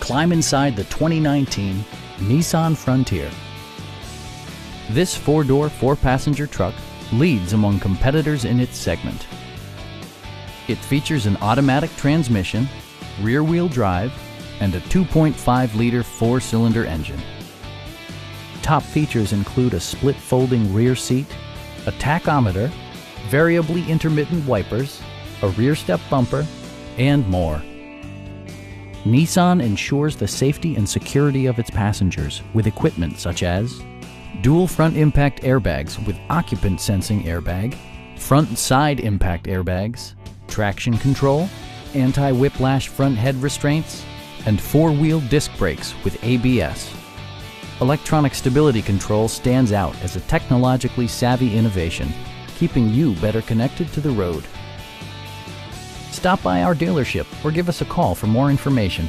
climb inside the 2019 Nissan Frontier. This four-door, four-passenger truck leads among competitors in its segment. It features an automatic transmission, rear-wheel drive, and a 2.5-liter four-cylinder engine. Top features include a split folding rear seat, a tachometer, variably intermittent wipers, a rear step bumper, and more. Nissan ensures the safety and security of its passengers with equipment such as dual front impact airbags with occupant sensing airbag, front and side impact airbags, traction control, anti-whiplash front head restraints, and four-wheel disc brakes with ABS. Electronic stability control stands out as a technologically savvy innovation, keeping you better connected to the road. Stop by our dealership or give us a call for more information.